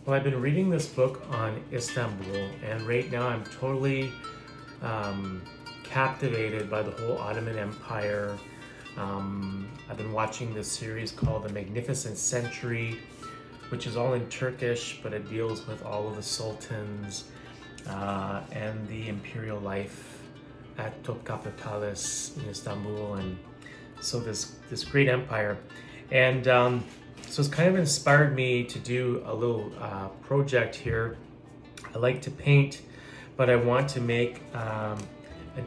Well, I've been reading this book on Istanbul, and right now I'm totally captivated by the whole Ottoman Empire. I've been watching this series called The Magnificent Century, which is all in Turkish, but it deals with all of the sultans and the imperial life at Topkapı Palace in Istanbul, and so this great empire, and so it's kind of inspired me to do a little project here. I like to paint, but I want to make an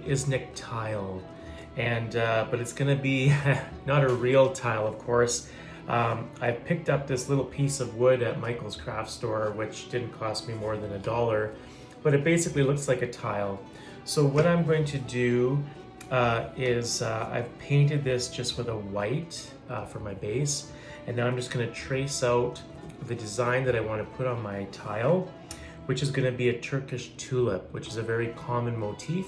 Iznik tile, and but it's going to be not a real tile, of course. I picked up this little piece of wood at Michael's craft store, which didn't cost me more than $1, but it basically looks like a tile. So what I'm going to do is I've painted this just with a white for my base, and now I'm just going to trace out the design that I want to put on my tile, which is going to be a Turkish tulip, which is a very common motif.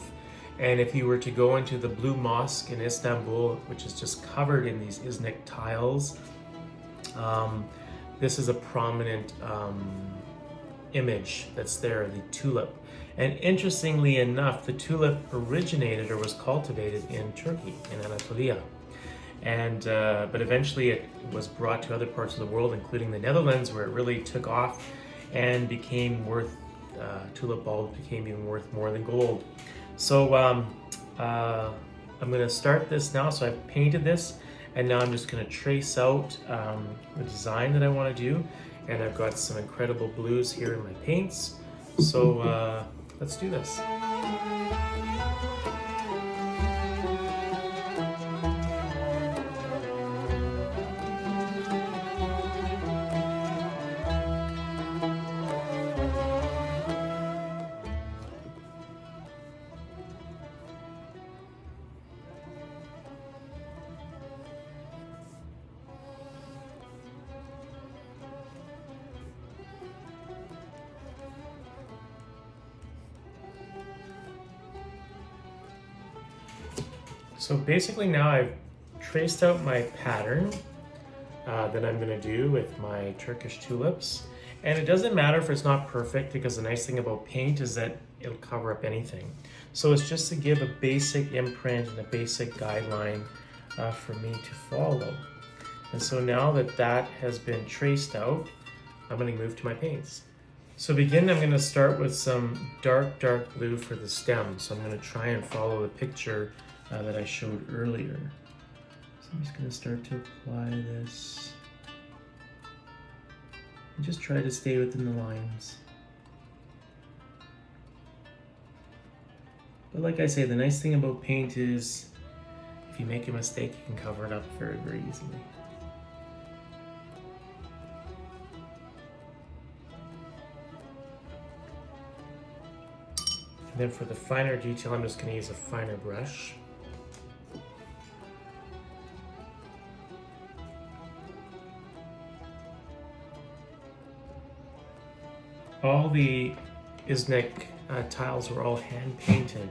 And if you were to go into the Blue Mosque in Istanbul, which is just covered in these Iznik tiles, this is a prominent image that's there, the tulip. And interestingly enough, the tulip originated or was cultivated in Turkey, in Anatolia. And but eventually it was brought to other parts of the world, including the Netherlands, where it really took off and became worth, tulip bulbs became even worth more than gold. So I'm going to start this now. So I've painted this, and now I'm just going to trace out the design that I want to do. And I've got some incredible blues here in my paints. So let's do this. So basically now I've traced out my pattern that I'm going to do with my Turkish tulips. And it doesn't matter if it's not perfect, because the nice thing about paint is that it'll cover up anything. So it's just to give a basic imprint and a basic guideline for me to follow. And so now that that has been traced out, I'm going to move to my paints. So I'm going to start with some dark blue for the stem. So I'm going to try and follow the picture that I showed earlier. So I'm just going to start to apply this and just try to stay within the lines. But like I say, the nice thing about paint is if you make a mistake, you can cover it up very, very easily. And then for the finer detail, I'm just going to use a finer brush. All the Iznik tiles were all hand painted.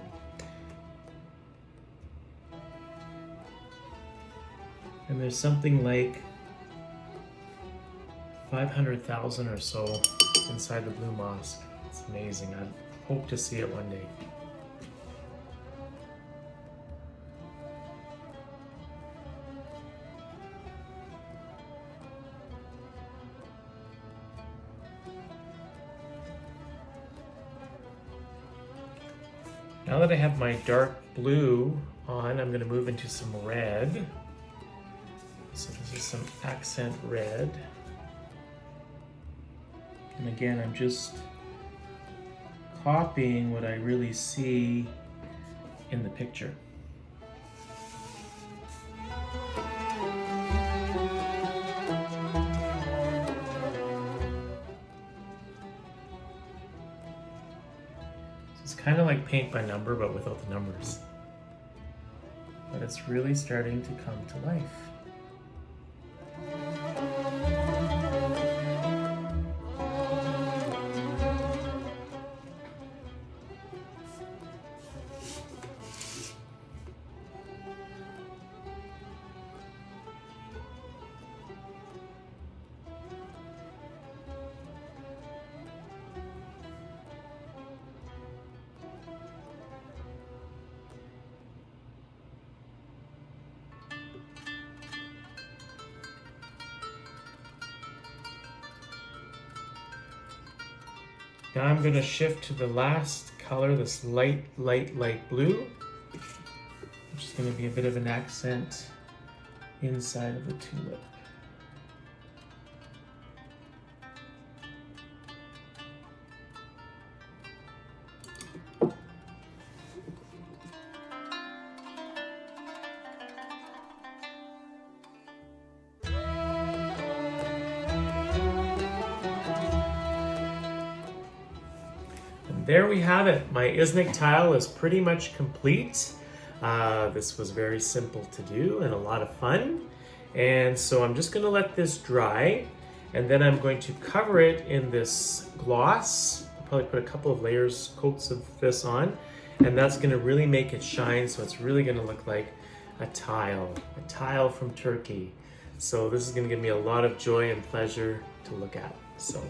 And there's something like 500,000 or so inside the Blue Mosque. It's amazing. I hope to see it one day. Now that I have my dark blue on, I'm going to move into some red. So this is some accent red. And again, I'm just copying what I really see in the picture. It's kind of like paint by number, but without the numbers. But it's really starting to come to life. Now I'm going to shift to the last color, this light blue, which is going to be a bit of an accent inside of the tulip. There we have it. My Isnik tile is pretty much complete. This was very simple to do and a lot of fun. And so I'm just going to let this dry, and then I'm going to cover it in this gloss. I'll probably put a couple of coats of this on, and that's going to really make it shine, so it's really going to look like a tile from Turkey. So this is going to give me a lot of joy and pleasure to look at. So